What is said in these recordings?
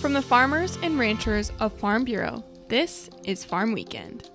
From the farmers and ranchers of Farm Bureau, this is Farm Weekend.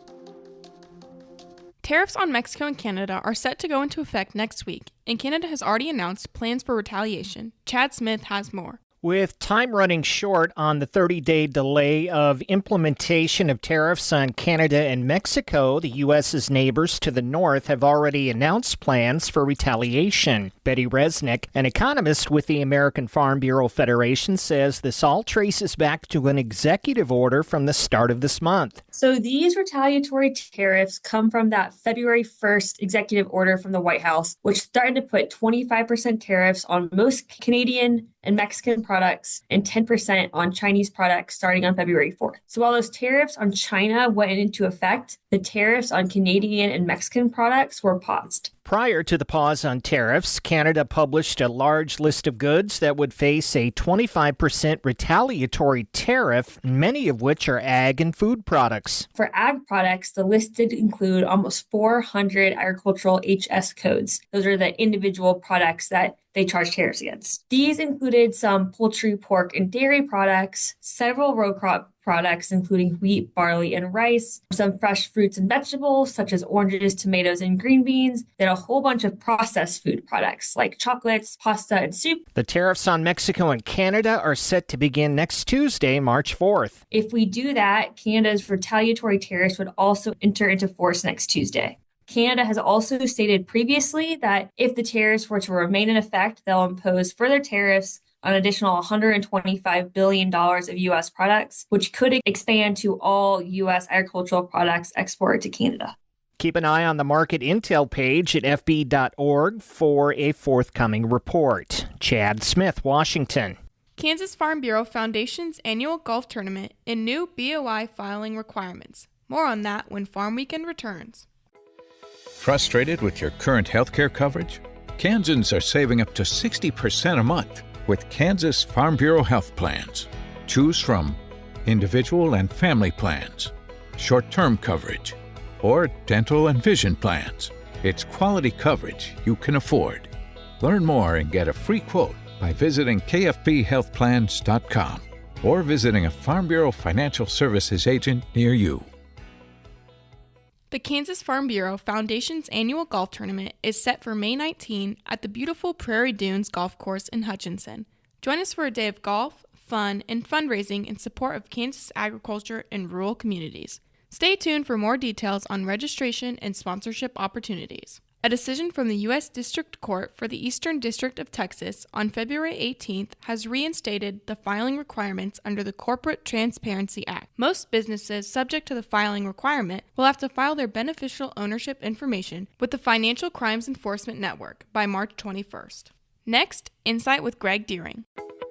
Tariffs on Mexico and Canada are set to go into effect next week, and Canada has already announced plans for retaliation. Chad Smith has more. With time running short on the 30-day delay of implementation of tariffs on Canada and Mexico, the U.S.'s neighbors to the north have already announced plans for retaliation. Betty Resnick, an economist with the American Farm Bureau Federation, says this all traces back to an executive order from the start of this month. So these retaliatory tariffs come from that February 1st executive order from the White House, which started to put 25% tariffs on most Canadian and Mexican products and 10% on Chinese products starting on February 4th. So while those tariffs on China went into effect, the tariffs on Canadian and Mexican products were paused. Prior to the pause on tariffs, Canada published a large list of goods that would face a 25% retaliatory tariff, many of which are ag and food products. For ag products, the list did include almost 400 agricultural HS codes. Those are the individual products that they charge tariffs against. These included some poultry, pork, and dairy products, several row crop products, including wheat, barley, and rice, some fresh fruits and vegetables, such as oranges, tomatoes, and green beans, then a whole bunch of processed food products, like chocolates, pasta, and soup. The tariffs on Mexico and Canada are set to begin next Tuesday, March 4th. If we do that, Canada's retaliatory tariffs would also enter into force next Tuesday. Canada has also stated previously that if the tariffs were to remain in effect, they'll impose further tariffs on an additional $125 billion of U.S. products, which could expand to all U.S. agricultural products exported to Canada. Keep an eye on the market intel page at fb.org for a forthcoming report. Chad Smith, Washington. Kansas Farm Bureau Foundation's annual golf tournament and new BOI filing requirements. More on that when Farm Weekend returns. Frustrated with your current healthcare coverage? Kansans are saving up to 60% a month with Kansas Farm Bureau health plans. Choose from individual and family plans, short-term coverage, or dental and vision plans. It's quality coverage you can afford. Learn more and get a free quote by visiting kfbhealthplans.com or visiting a Farm Bureau Financial Services agent near you. The Kansas Farm Bureau Foundation's annual golf tournament is set for May 19 at the beautiful Prairie Dunes Golf Course in Hutchinson. Join us for a day of golf, fun, and fundraising in support of Kansas agriculture and rural communities. Stay tuned for more details on registration and sponsorship opportunities. A decision from the U.S. District Court for the Eastern District of Texas on February 18th has reinstated the filing requirements under the Corporate Transparency Act. Most businesses subject to the filing requirement will have to file their beneficial ownership information with the Financial Crimes Enforcement Network by March 21st. Next, Insight with Greg Deering.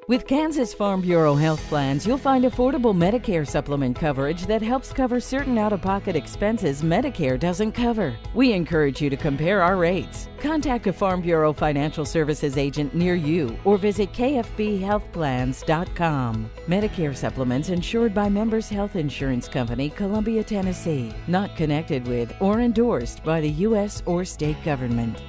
With Kansas Farm Bureau health plans, you'll find affordable Medicare supplement coverage that helps cover certain out-of-pocket expenses Medicare doesn't cover. We encourage you to compare our rates. Contact a Farm Bureau Financial Services agent near you or visit kfbhealthplans.com. Medicare supplements insured by Members Health Insurance Company, Columbia, Tennessee. Not connected with or endorsed by the U.S. or state government.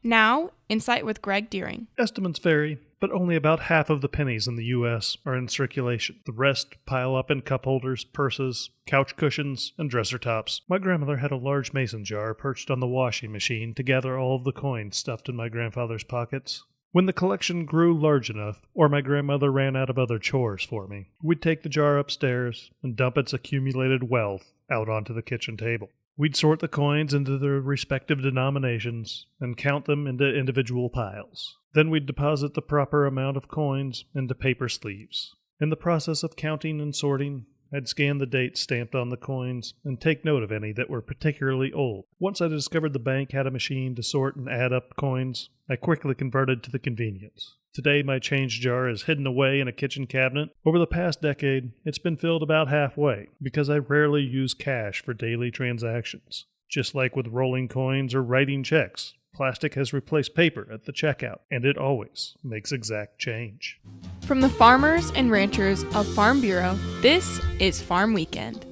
Now, Insight with Greg Deering. Estimates vary, but only about half of the pennies in the U.S. are in circulation. The rest pile up in cup holders, purses, couch cushions, and dresser tops. My grandmother had a large mason jar perched on the washing machine to gather all of the coins stuffed in my grandfather's pockets. When the collection grew large enough, or my grandmother ran out of other chores for me, we'd take the jar upstairs and dump its accumulated wealth out onto the kitchen table. We'd sort the coins into their respective denominations and count them into individual piles. Then we'd deposit the proper amount of coins into paper sleeves. In the process of counting and sorting, I'd scan the dates stamped on the coins and take note of any that were particularly old. Once I discovered the bank had a machine to sort and add up coins, I quickly converted to the convenience. Today, my change jar is hidden away in a kitchen cabinet. Over the past decade, it's been filled about halfway because I rarely use cash for daily transactions. Just like with rolling coins or writing checks, plastic has replaced paper at the checkout, and it always makes exact change. From the farmers and ranchers of Farm Bureau, this is Farm Weekend.